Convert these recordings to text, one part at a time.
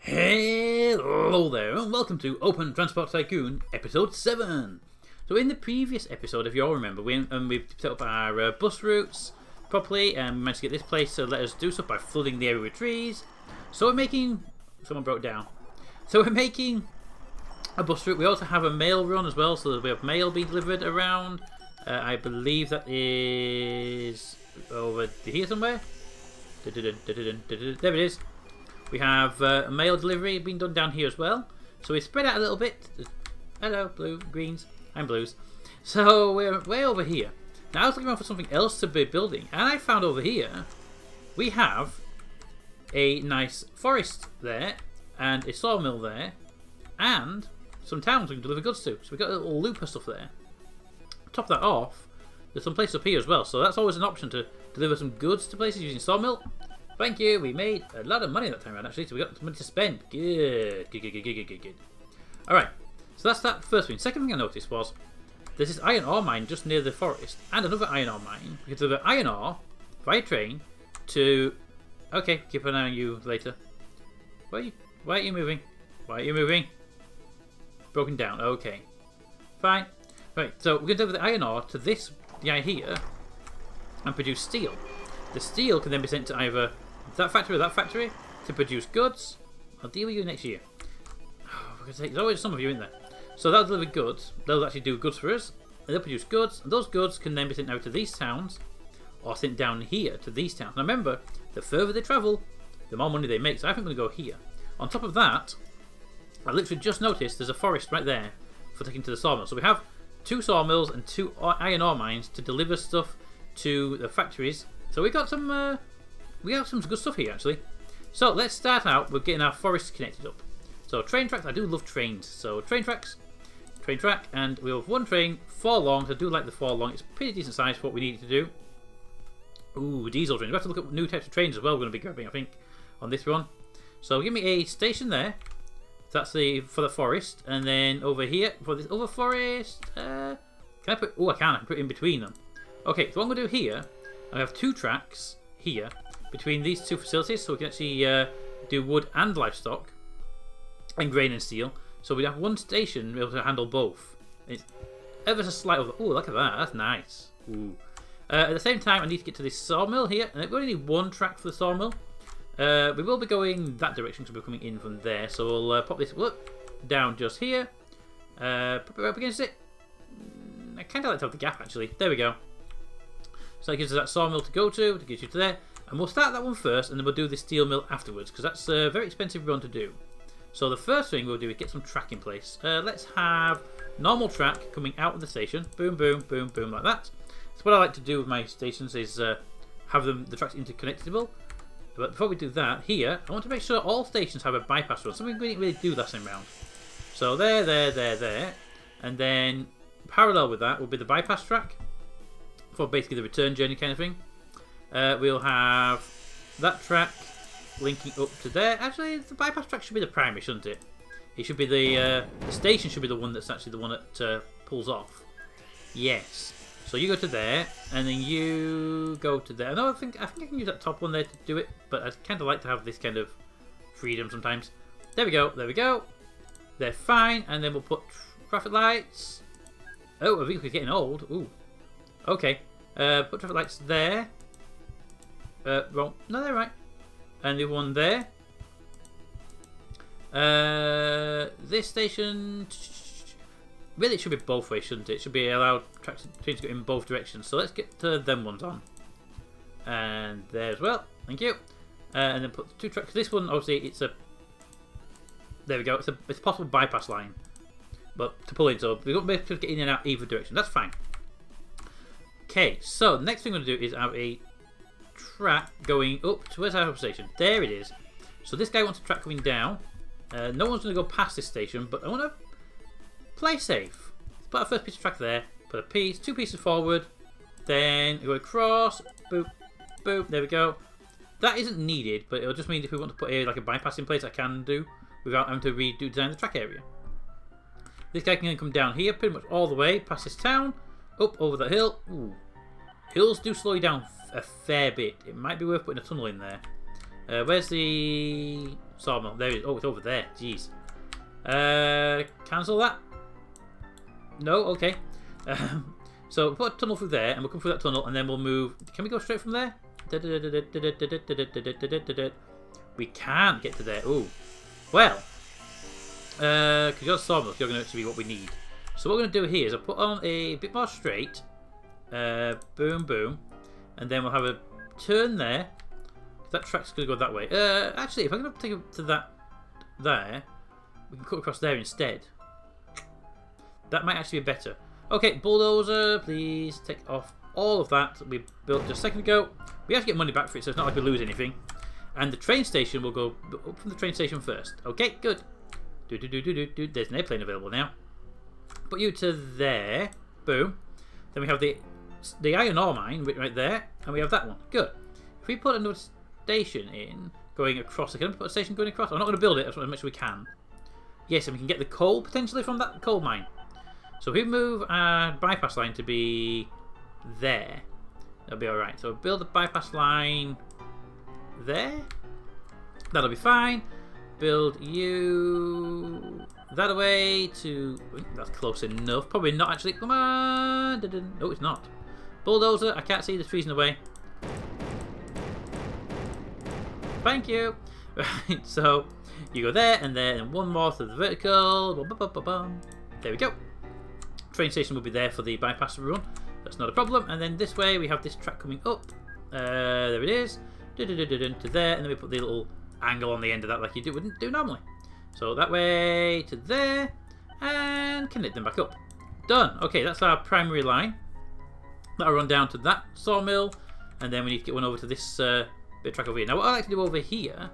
Hello there, and welcome to Open Transport Tycoon Episode 7. So in the previous episode, if you all remember, we've set up our bus routes properly, and we managed to get this place to let us do stuff by flooding the area with trees. So we're making... someone broke down. So we're making a bus route. We also have a mail run as well, so we have mail being delivered around. I believe that is over here somewhere. There it is. We have a mail delivery being done down here as well. So we spread out a little bit. Hello, blue, greens, and blues. So we're way over here. Now I was looking around for something else to be building, and I found over here we have a nice forest there, and a sawmill there, and some towns we can deliver goods to. So we've got a little loop of stuff there. Top that off, there's some places up here as well. So that's always an option to deliver some goods to places using sawmill. Thank you, we made a lot of money that time around actually, so we got some money to spend. Good. Alright, so that's that first thing. Second thing I noticed was there's this iron ore mine just near the forest, and another iron ore mine. We can deliver iron ore via train to... Okay, keep an eye on you later. Why are you moving? Why are you moving? Broken down, okay. Fine. Right, so we're going to deliver the iron ore to this guy here and produce steel. The steel can then be sent to either that factory or that factory to produce goods. I'll deal with you next year. There's always some of you in there. So that'll deliver goods. They'll actually do goods for us. And they'll produce goods. And those goods can then be sent out to these towns or sent down here to these towns. Now remember, the further they travel, the more money they make. So I think I'm going to go here. On top of that, I literally just noticed there's a forest right there for taking to the sawmill. So we have 2 sawmills and 2 iron ore mines to deliver stuff to the factories. So we got some good stuff here actually. So let's start out with getting our forest connected up. So train tracks, I do love trains. So train tracks, train track, and we have 1 train, 4 long. I do like the 4 long. It's pretty decent size for what we need to do. Ooh, diesel trains. We have to look at new types of trains as well. We're going to be grabbing, I think, on this one. So give me a station there. That's for the forest, and then over here for this other forest. Can I put? Oh, I can. I can put it in between them. Okay, so what I'm going to do here. I have 2 tracks here between these 2 facilities, so we can actually do wood and livestock, and grain and steel. So we have 1 station to be able to handle both. It's ever so slight over. Oh, look at that! That's nice. Ooh. At the same time, I need to get to this sawmill here, and we only need 1 track for the sawmill. We will be going that direction, so we're coming in from there. So we'll pop this down just here. Pop it up against it. I kind of like to have the gap actually. There we go. So that gives us that sawmill to go to get you to there. And we'll start that one first, and then we'll do the steel mill afterwards, because that's a very expensive run to do. So the first thing we'll do is get some track in place. Let's have normal track coming out of the station. Boom, boom, boom, boom, like that. So what I like to do with my stations is have the tracks interconnectable. But before we do that, here, I want to make sure all stations have a bypass run. Something we didn't really do last time round. So there. And then parallel with that will be the bypass track for basically the return journey kind of thing. We'll have that track linking up to there. Actually, the bypass track should be the primary, shouldn't it? It should be the station should be the one that's actually the one that pulls off. Yes. So you go to there, and then you go to there. No, I think I can use that top one there to do it, but I kind of like to have this kind of freedom sometimes. There we go. There we go. They're fine, and then we'll put traffic lights. Oh, I think we're getting old. Ooh. Okay. Put traffic lights there. Wrong. No, they're right. And the one there. This station. Really, it should be both ways, shouldn't it? It should be allowed trains to go in both directions. So let's get to them ones on. And there as well. Thank you. And then put 2 tracks. This one, obviously, it's a. There we go. It's a possible bypass line, but to pull in, so we won't be able to get in and out either direction. That's fine. Okay, so the next thing we're going to do is have a track going up to where's our station? There it is. So this guy wants a track coming down. No one's going to go past this station, but I want to play safe. Let's put our first piece of track there. Put a piece, 2 pieces forward. Then go across. Boop, boop. There we go. That isn't needed, but it'll just mean if we want to put like a bypass in place, I can do without having to redesign the track area. This guy can come down here, pretty much all the way past this town, up over that hill. Ooh. Hills do slow you down a fair bit. It might be worth putting a tunnel in there. Where's the sawmill. There it is. Oh, it's over there. Jeez. Cancel that. No, okay. So we'll put a tunnel through there, and we'll come through that tunnel, and then we'll move. Can we go straight from there? We can't get to there. Ooh. Well, because you're sawmill, you're going to actually be what we need. So what we're going to do here is I'll put on a bit more straight. Boom, boom. And then we'll have a turn there. That track's going to go that way. Actually, if I'm going to take it to that there, we can cut across there instead. That might actually be better. Okay, bulldozer, please take off all of that we built just a second ago. We have to get money back for it, so it's not like we lose anything. And the train station will go up from the train station first. Okay, good. There's an airplane available now. Put you to there. Boom. Then we have the iron ore mine right there, and we have that one. Good. If we put another station in going across, can I put a station going across? I'm not going to build it. I just want to make sure we can. Yes, and we can get the coal potentially from that coal mine. So if we move our bypass line to be there, that'll be alright. So build a bypass line there. That'll be fine. Build you that away to... That's close enough. Probably not actually. Come on. No, it's not. Bulldozer. I can't see the trees in the way. Thank you. Right, so you go there and there, and one more to the vertical. There we go. Train station will be there for the bypass run. That's not a problem. And then this way we have this track coming up. There it is. To there, and then we put the little angle on the end of that like you wouldn't do normally. So that way to there, and connect them back up. Done. Okay, that's our primary line. That'll run down to that sawmill, and then we need to get one over to this bit of track over here. Now what I like to do over here,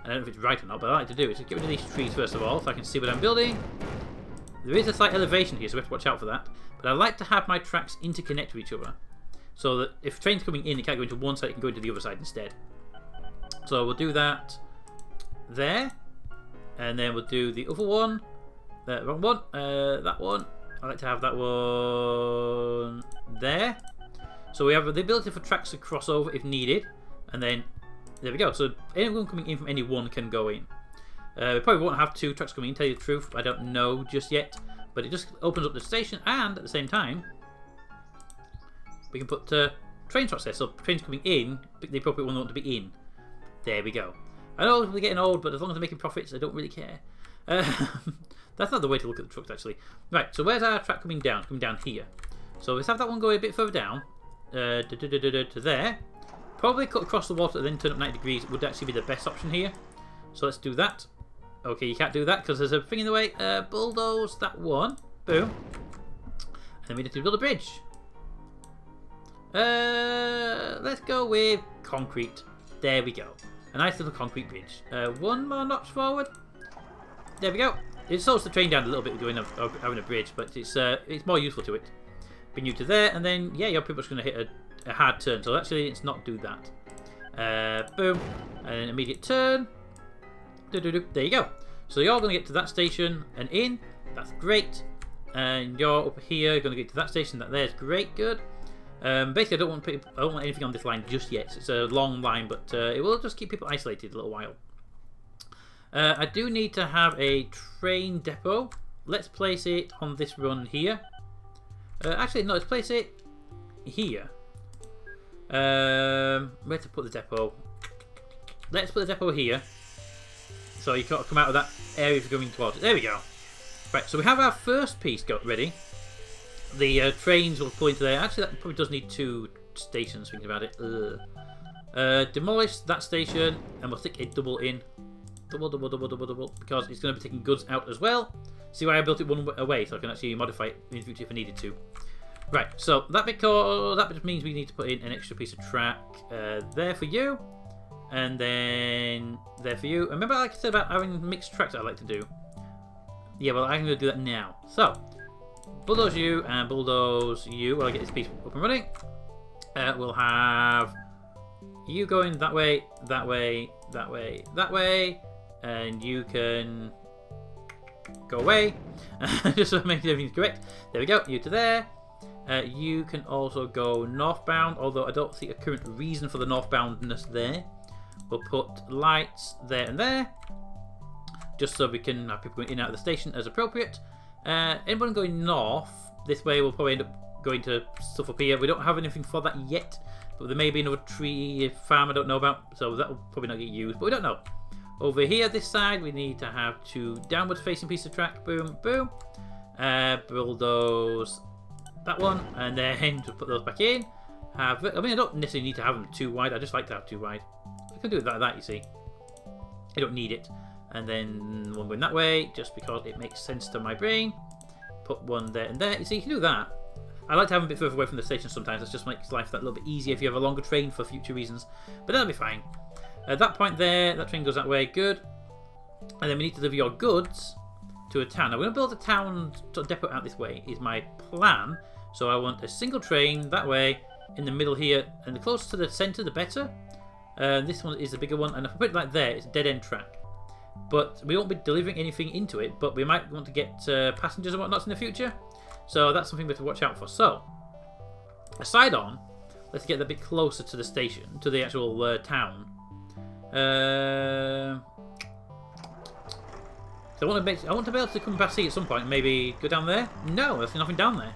I don't know if it's right or not, but I like to do is get rid of these trees first of all, so I can see what I'm building. There is a slight elevation here, so we have to watch out for that. But I like to have my tracks interconnect with each other, so that if trains coming in, it can't go into one side, it can go into the other side instead. So we'll do that there, and then we'll do the other one. Wrong one. That one. I like to have that one there. So we have the ability for tracks to cross over if needed, and then there we go. So anyone coming in from any one can go in. We probably won't have two tracks coming in, tell you the truth. I don't know just yet, but it just opens up the station, and at the same time we can put train tracks there. So trains coming in, the appropriate one they want to be in. There we go. I know they're getting old, but as long as they're making profits, I don't really care. That's not the way to look at the trucks, actually. Right, so where's our track coming down? It's coming down here. So let's have that one go a bit further down. To there. Probably cut across the water and then turn up 90 degrees would actually be the best option here. So let's do that. Okay, you can't do that because there's a thing in the way. Bulldoze that one. Boom. And then we need to build a bridge. Let's go with concrete. There we go. A nice little concrete bridge. One more notch forward. There we go. It slows the train down a little bit with having a bridge, but it's more useful to it. Bring you to there, and then yeah, you're pretty much going to hit a hard turn. So actually, let's not do that. Boom, and then immediate turn. There you go. So you're going to get to that station and in. That's great. And you're up here, going to get to that station. That there's great, good. Basically, I don't want anything on this line just yet. It's a long line, but it will just keep people isolated a little while. I do need to have a train depot. Let's place it on this run here. Actually, no, let's place it here. Where to put the depot? Let's put the depot here. So you can't come out of that area if you're going towards it. There we go. Right, so we have our first piece ready. The trains will pull into there. Actually, that probably does need two stations, thinking about it. Demolish that station, and we'll stick a double in. Double, because it's going to be taking goods out as well. See why I built it one away, so I can actually modify it in the future if I needed to. Right, so that just means we need to put in an extra piece of track there for you, and then there for you. Remember, like I said about having mixed tracks that I like to do. Yeah, well, I'm going to do that now. So, bulldoze you and bulldoze you while I get this piece up and running. We'll have you going that way, that way, that way, that way, and you can go away just so make everything's correct. There we go, you to there. You can also go northbound, although I don't see a current reason for the northboundness there. we'll put lights there and there, just so we can have people going in and out of the station as appropriate. Anyone going north this way will probably end up going to stuff up here. We don't have anything for that yet, but there may be another tree farm I don't know about, so that will probably not get used, but we don't know. Over here, this side, we need to have 2 downwards facing pieces of track. Boom, boom. Bulldoze that one, and then to put those back in. I don't necessarily need to have them too wide. I just like to have 2 wide. I can do it like that, you see. I don't need it. And then one going that way, just because it makes sense to my brain. Put one there and there. You see, you can do that. I like to have them a bit further away from the station sometimes. It just makes life that little bit easier if you have a longer train for future reasons. But that'll be fine. At that point there, that train goes that way. Good. And then we need to deliver your goods to a town. Now, we're going to build a town depot out this way, is my plan. So I want a single train that way, in the middle here, and the closer to the centre, the better. This one is the bigger one, and if I put it like there, it's a dead-end track. But we won't be delivering anything into it, but we might want to get passengers and whatnot in the future. So that's something we have to watch out for. So, aside on, let's get a bit closer to the station, to the actual town. I want to be able to come past here at some point and maybe go down there. No, there's nothing down there.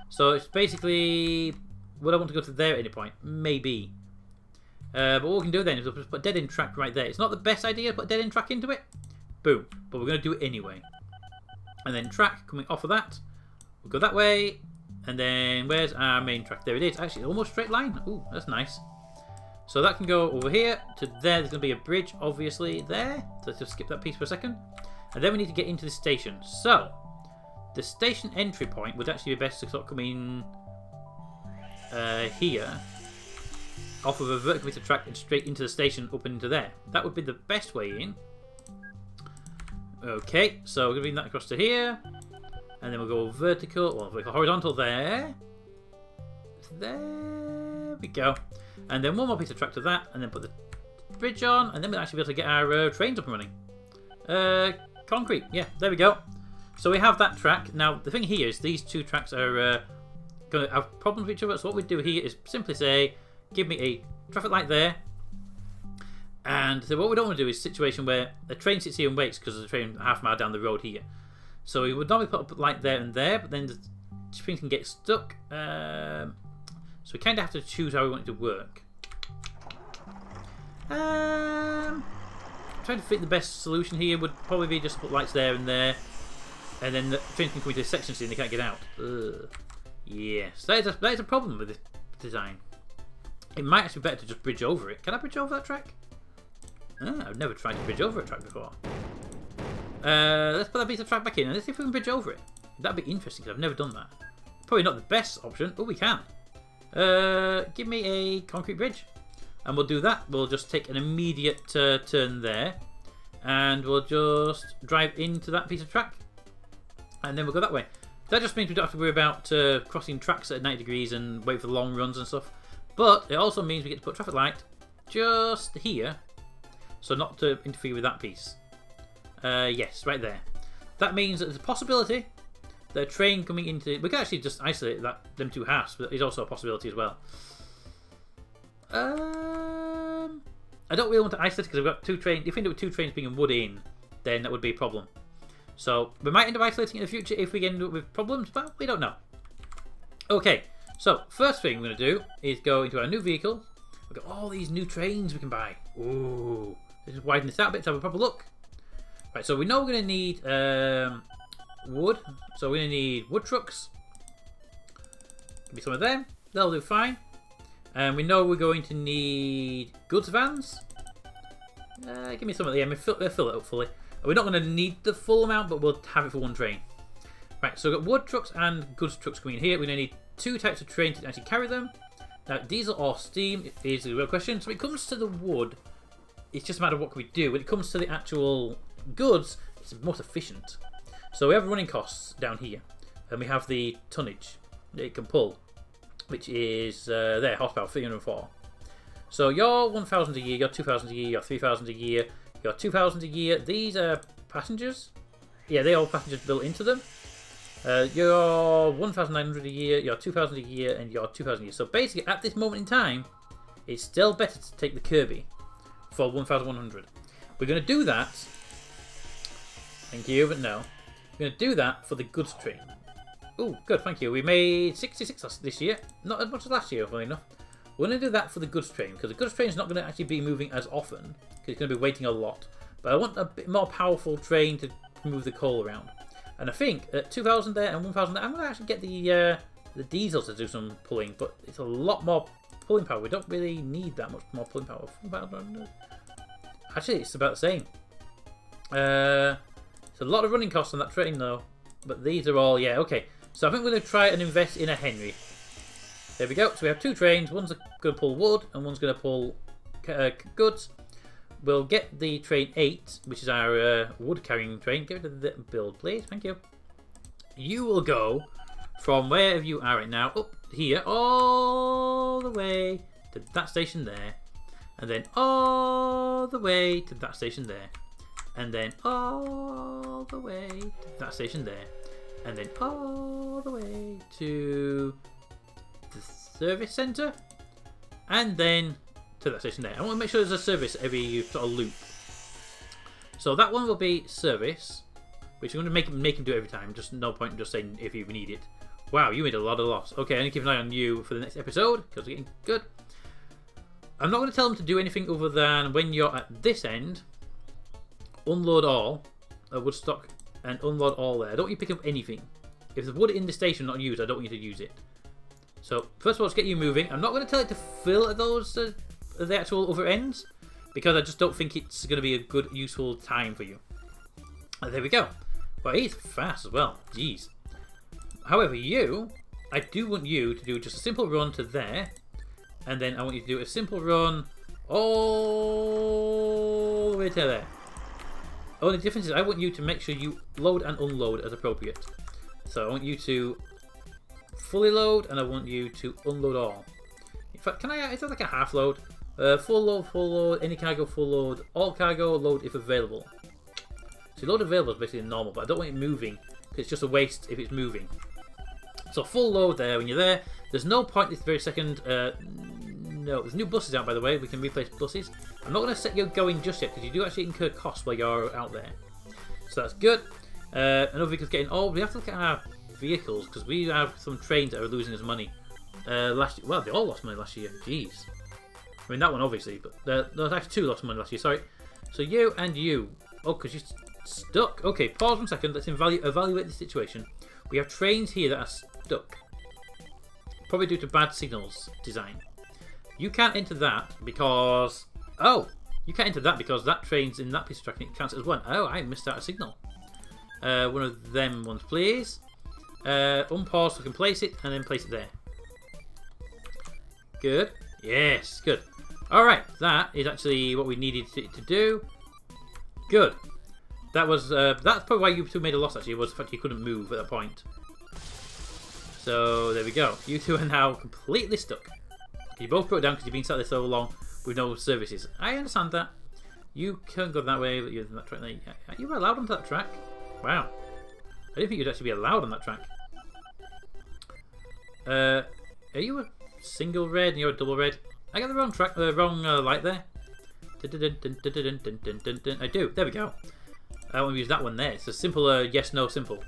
So it's basically, would I want to go to there at any point? Maybe. But what we can do then is we'll put a dead-end track right there. It's not the best idea to put a dead-end track into it. Boom. But we're going to do it anyway. And then track coming off of that. We'll go that way. And then where's our main track? There it is. Actually, almost straight line. Ooh, that's nice. So that can go over here to there. There's going to be a bridge, obviously, there. So let's just skip that piece for a second. And then we need to get into the station. So, the station entry point would actually be best to sort of come in here, off of a vertical bit of track and straight into the station, up and into there. That would be the best way in. Okay, so we're going to bring that across to here. And then we'll go vertical, or vertical horizontal there. There we go. And then one more piece of track to that, and then put the bridge on, and then we'll actually be able to get our trains up and running. Concrete, yeah, there we go. So we have that track. Now, the thing here is these 2 tracks are going to have problems with each other. So what we do here is simply say, give me a traffic light there. And so what we don't want to do is a situation where a train sits here and waits because there's a train half a mile down the road here. So we would normally put up a light there and there, but then the train can get stuck. So we kind of have to choose how we want it to work. Trying to fit the best solution here would probably be just put lights there, and then the train can come into this section so they can't get out. Ugh. Yes, that is a problem with this design. It might actually be better to just bridge over it. Can I bridge over that track? I've never tried to bridge over a track before. Let's put that piece of track back in and let's see if we can bridge over it. That'd be interesting because I've never done that. Probably not the best option, but we can. Give me a concrete bridge. And we'll do that. We'll just take an immediate turn there. And we'll just drive into that piece of track. And then we'll go that way. That just means we don't have to worry about crossing tracks at 90 degrees and wait for the long runs and stuff. But it also means we get to put a traffic light just here. So not to interfere with that piece. Yes, right there. That means that there's a possibility that a train coming into... We can actually just isolate them 2 halves, but it's also a possibility as well. I don't really want to isolate it because I've got 2 trains. If we end up with 2 trains being wood in, then that would be a problem. So we might end up isolating in the future if we end up with problems, but we don't know. Okay, so first thing we're going to do is go into our new vehicle. We've got all these new trains we can buy. Ooh, let's just widen this out a bit to have a proper look. Right, so we know we're going to need wood. So we're going to need wood trucks. Give me some of them. They'll do fine. And we know we're going to need goods vans. Give me some of them. Fill it up fully. We're not going to need the full amount, but we'll have it for 1 train. Right, so we've got wood trucks and goods trucks coming in here. We're going to need 2 types of trains to actually carry them. Now, diesel or steam is the real question. So when it comes to the wood, it's just a matter of what can we do. When it comes to the actual goods, it's most efficient. So we have running costs down here. And we have the tonnage that it can pull, which is there, horsepower 304. So you're 1,000 a year, you're 2,000 a year, you're 3,000 a year, you're 2,000 a year. These are passengers. Yeah, they all passengers built into them. You're 1,900 a year, you're 2,000 a year, and you're 2,000 a year. So basically, at this moment in time, it's still better to take the Kirby for 1,100. We're going to do that. Thank you, but no. We're going to do that for the goods train. Oh, good, thank you. We made 66 this year. Not as much as last year, funny enough. We're going to do that for the goods train, because the goods train is not going to actually be moving as often, because it's going to be waiting a lot. But I want a bit more powerful train to move the coal around. And I think at 2,000 there and 1,000 there, I'm going to actually get the diesel to do some pulling, but it's a lot more pulling power. We don't really need that much more pulling power. Actually, it's about the same. It's a lot of running costs on that train, though. But these are all, yeah, okay. So I think we're going to try and invest in a Henry. There we go. So we have two trains. One's going to pull wood and one's going to pull goods. We'll get the train 8, which is our wood carrying train. Get rid of the build, please. Thank you. You will go from wherever you are right now up here all the way to that station there. And then all the way to that station there. And then all the way to that station there. And then all the way to the service centre, and then to that station there. I want to make sure there's a service every sort of loop. So that one will be service, which I'm going to make him do it every time. Just no point in just saying if you need it. Wow, you made a lot of loss. Okay, I need to keep an eye on you for the next episode because we're getting good. I'm not going to tell him to do anything other than when you're at this end, unload all Woodstock and unload all there. I don't want you to pick up anything. If there's wood in the station not used, I don't want you to use it. So first of all, let's get you moving. I'm not going to tell it to fill at those the actual other ends because I just don't think it's going to be a good, useful time for you. And there we go. Well, he's fast as well. Jeez. However, I do want you to do just a simple run to there, and then I want you to do a simple run all the way to there. Only difference is I want you to make sure you load and unload as appropriate. So I want you to fully load and I want you to unload all. In fact, is that like a half load? Full load, any cargo, full load, all cargo, load if available. So load available is basically normal, but I don't want it moving because it's just a waste if it's moving. So full load there when you're there. There's no point this very second. No, there's new buses out by the way. We can replace buses. I'm not going to set you going just yet because you do actually incur costs while you're out there. So that's good. Another vehicle's getting old. We have to look at our vehicles because we have some trains that are losing us money. Last year, well, they all lost money last year. Jeez. I mean that one obviously, but there's actually two lost money last year. Sorry. So you and you. Oh, because you're stuck. Okay, pause 1 second. Let's evaluate the situation. We have trains here that are stuck. Probably due to bad signals design. You can't enter that because... Oh! You can't enter that because that train's in that piece of track and it counts as one. Oh, I missed out a signal. One of them ones, please. Unpause so we can place it and then place it there. Good. Yes, good. Alright, that is actually what we needed to do. Good. That was... that's probably why you two made a loss actually, was the fact you couldn't move at that point. So, there we go. You two are now completely stuck. You both put it down because you've been sat there so long with no services. I understand that. You can go that way, but you're on that track there. You were allowed onto that track? Wow. I didn't think you'd actually be allowed on that track. Are you a single red and you're a double red? I got the wrong track, wrong light there. I do. There we go. I want to use that one there. It's a simple yes, no, simple.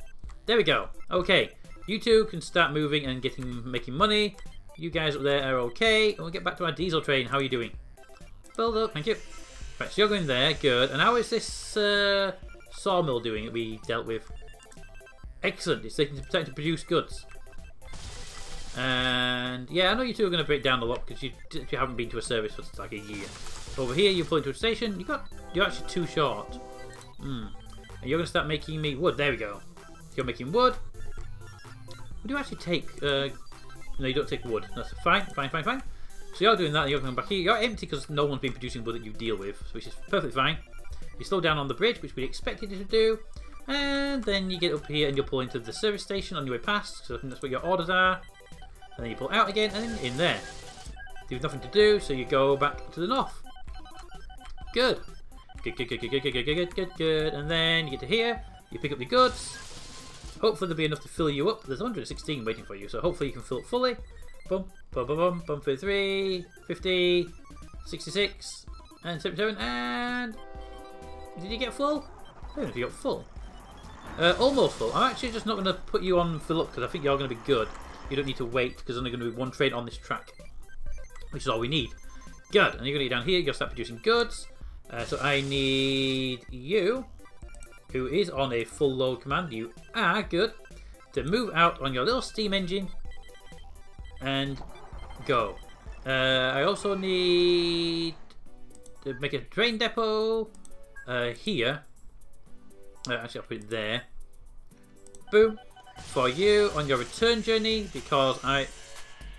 There we go. Okay. You two can start moving and making money. You guys up there are okay. And we'll get back to our diesel train. How are you doing? Build up. Thank you. Right, so you're going there. Good. And how is this sawmill doing that we dealt with? Excellent. It's starting to produce goods. And yeah, I know you two are going to break down a lot because you haven't been to a service for like a year. Over here, you pull into a station. You're actually too short. And you're going to start making me wood. There we go. You're making wood. Would you actually take... no, you don't take wood. That's fine. So you're doing that and you're coming back here. You're empty because no one's been producing wood that you deal with, which is perfectly fine. You slow down on the bridge, which we expected you to do. And then you get up here and you'll pull into the service station on your way past. So I think that's what your orders are. And then you pull out again and then in there. There's nothing to do, so you go back to the north. Good. Good. And then you get to here. You pick up the goods. Hopefully there'll be enough to fill you up. There's 116 waiting for you, so hopefully you can fill it fully. Bum, 33, 50, 66, And 77, and... Did you get full? I don't know if you got full. Almost full. I'm actually just not going to put you on fill up because I think you're going to be good. You don't need to wait because there's only going to be one train on this track. Which is all we need. Good. And you're going to get down here. You're going to start producing goods. So I need you, who is on a full load command. You are good. To move out on your little steam engine. And go. I also need to make a train depot here. Actually, I'll put it there. Boom. For you on your return journey, because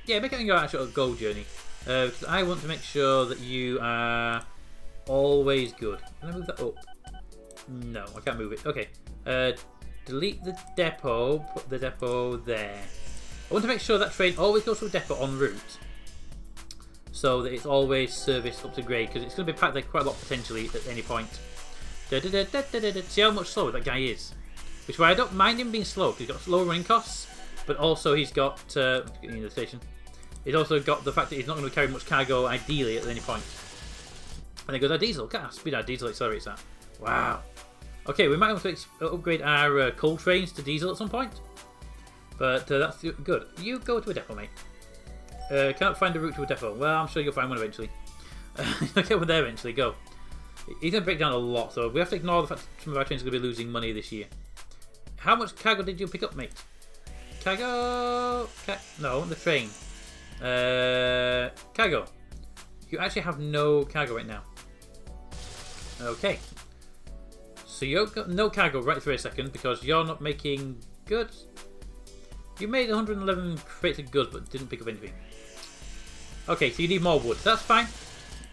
yeah, make it on your actual go journey. Because I want to make sure that you are always good. Can I move that up? No, I can't move it. Okay. Delete the depot. Put the depot there. I want to make sure that train always goes to a depot en route. So that it's always serviced up to grade. Because it's going to be packed there quite a lot potentially at any point. See how much slower that guy is. Which is why I don't mind him being slow, because he's got low running costs, but also he's got getting in the station. He's also got the fact that he's not going to carry much cargo ideally at any point. And then goes our diesel. Look at our speed, our diesel accelerates that. Wow. Okay, we might have to upgrade our coal trains to diesel at some point. But that's good. You go to a depot, mate. Can't find a route to a depot. Well, I'm sure you'll find one eventually. You'll get one there eventually. Go. He's going to break down a lot, so we have to ignore the fact that some of our trains are going to be losing money this year. How much cargo did you pick up, mate? Cargo? No, the train. Cargo. You actually have no cargo right now. Okay. So you've got no cargo right for a second because you're not making goods. You made 111 crates of goods but didn't pick up anything. Okay, so you need more wood. That's fine.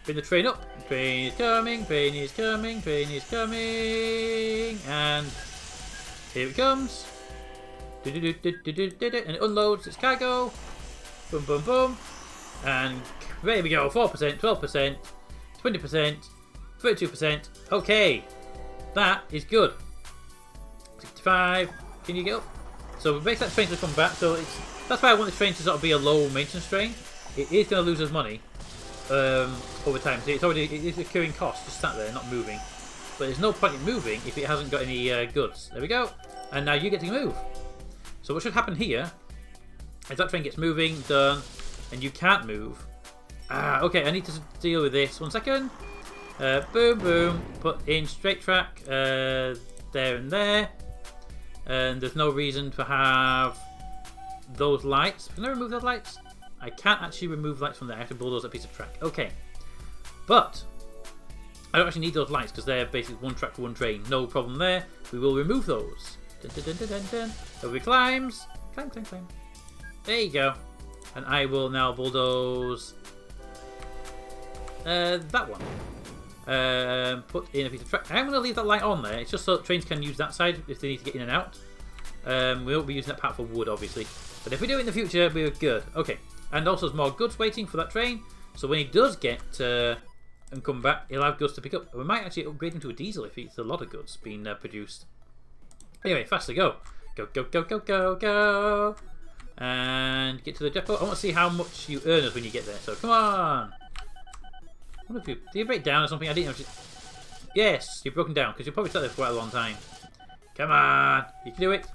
Bring the train up. Train is coming, train is coming, train is coming. And here it comes. And it unloads its cargo. Boom, boom, boom. And there we go. 4%, 12%, 20%, 32%. Okay. That is good. 65. Can you get up? So we make that train to come back. So that's why I want this train to sort of be a low maintenance train. It is going to lose us money. Over time. So it is accruing costs, just sat there, not moving. But there's no point in moving if it hasn't got any goods. There we go. And now you get to move. So what should happen here is that train gets moving, done, and you can't move. Okay, I need to deal with this. 1 second. Boom, boom. Put in straight track there and there. And there's no reason to have those lights. Can I remove those lights? I can't actually remove lights from there. I have to bulldoze a piece of track. Okay. But I don't actually need those lights because they're basically one track for one train. No problem there. We will remove those. Dun, dun, dun, dun, dun, dun. Over he climbs. Climb, climb, climb. There you go. And I will now bulldoze that one. Put in a piece of track. I'm going to leave that light on there. It's just so that trains can use that side if they need to get in and out. We won't be using that part for wood, obviously. But if we do it in the future, we're good. Okay. And also there's more goods waiting for that train. So when he does get and come back, he'll have goods to pick up. We might actually upgrade him to a diesel if it's a lot of goods being produced. Anyway, faster, go. Go, go, go, go, go, go. And get to the depot. I want to see how much you earn us when you get there. So come on. What if you... Did you break down or something? I didn't know. Yes, you've broken down because you'll probably stay there for quite a long time. Come on. You can do it.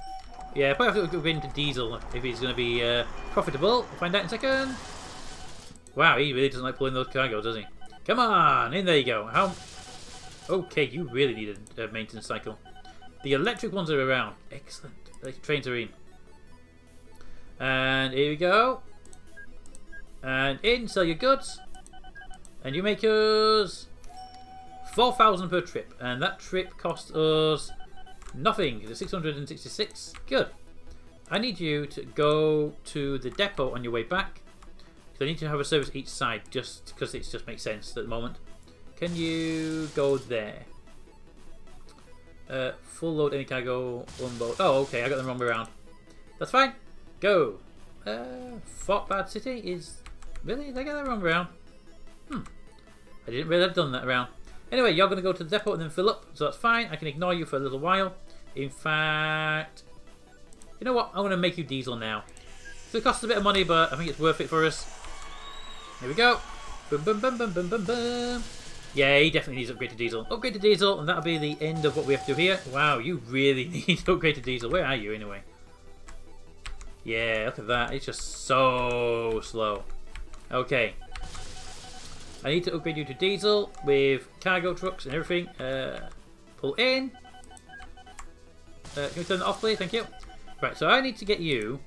Yeah, probably have to go into diesel if he's going to be profitable. We'll find out in a second. Wow, he really doesn't like pulling those cargoes, does he? Come on, in there you go. How? Okay, you really need a maintenance cycle. The electric ones are around. Excellent. Electric trains are in. And here we go. And in, sell your goods. And you make us 4,000 per trip. And that trip costs us nothing. It's 666. Good. I need you to go to the depot on your way back. Because I need to have a service each side just because it just makes sense at the moment. Can you go there? Full load any cargo, unload. Oh, okay, I got them wrong way around. That's fine. Go. Fort Bad City is... Really? Did I get that wrong way around? I didn't really have done that around. Anyway, you're going to go to the depot and then fill up. So that's fine. I can ignore you for a little while. In fact... You know what? I'm going to make you diesel now. So it costs a bit of money, but I think it's worth it for us. Here we go. Boom, boom, boom, boom, boom, boom, boom. Yeah, he definitely needs upgrade to diesel. Upgrade to diesel, and that'll be the end of what we have to do here. Wow, you really need to upgrade to diesel. Where are you anyway? Yeah, look at that. It's just so slow. Okay. I need to upgrade you to diesel with cargo trucks and everything. Pull in. Can we turn that off, please? Thank you. Right, so I need to get you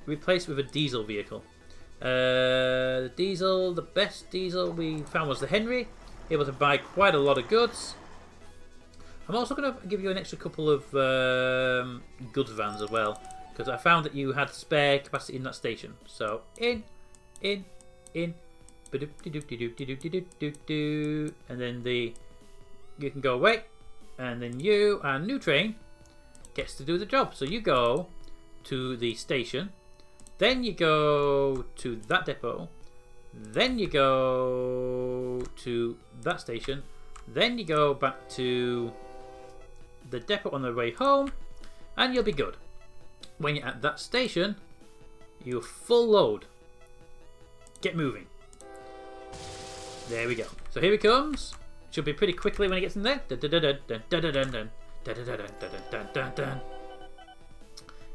replaced with a diesel vehicle. The diesel, the best diesel we found was the Henry. Able to buy quite a lot of goods. I'm also going to give you an extra couple of goods vans as well, because I found that you had spare capacity in that station. So in, and then you can go away, and then our new train gets to do the job. So you go to the station, then you go to that depot. Then you go to that station. Then you go back to the depot on the way home. And you'll be good. When you're at that station, you full load. Get moving. There we go. So here he comes. Should be pretty quickly when he gets in there.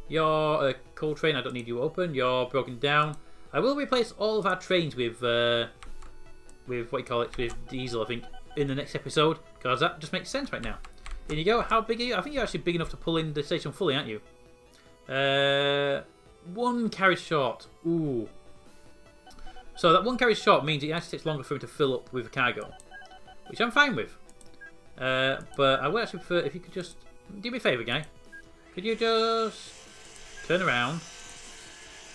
You're a coal train. I don't need you open. You're broken down. I will replace all of our trains with what you call it, with diesel, I think, in the next episode, because that just makes sense right now. In you go. How big are you? I think you're actually big enough to pull in the station fully, aren't you? One carriage short. Ooh. So that one carriage short means it actually takes longer for him to fill up with cargo, which I'm fine with. But I would actually prefer if you could just do me a favour, guy. Could you just turn around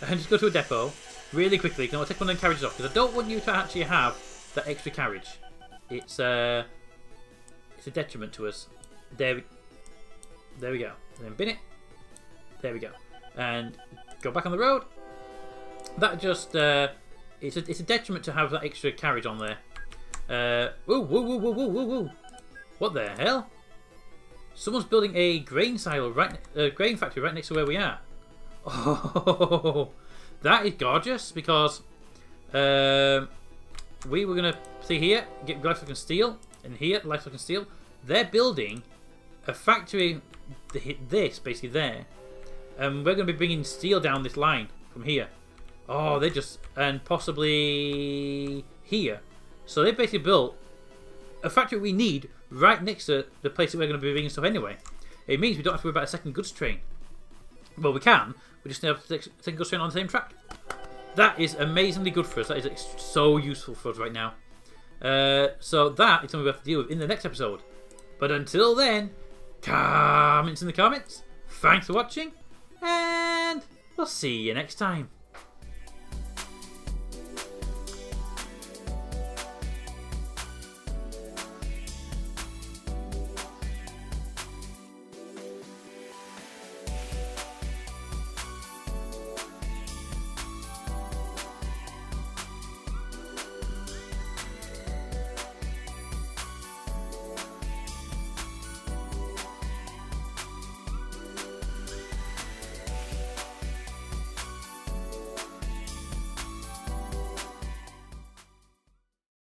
and just go to a depot? Really quickly, can I take one of the carriages off? Because I don't want you to actually have that extra carriage. It's a detriment to us. There we go. And then bin it. There we go. And go back on the road. That just it's a detriment to have that extra carriage on there. Whoa. What the hell? Someone's building a grain silo grain factory right next to where we are. Oh. That is gorgeous, because we were going to see here, get livestock and steel, and here, livestock and steel. They're building a factory, basically there, and we're going to be bringing steel down this line from here. Oh, they just, and possibly here. So they basically built a factory we need right next to the place that we're going to be bringing stuff anyway. It means we don't have to worry about a second goods train. Well, we can. We just have to take a train on the same track. That is amazingly good for us. That is so useful for us right now. So that is something we have to deal with in the next episode. But until then, comments in the comments. Thanks for watching, and we'll see you next time.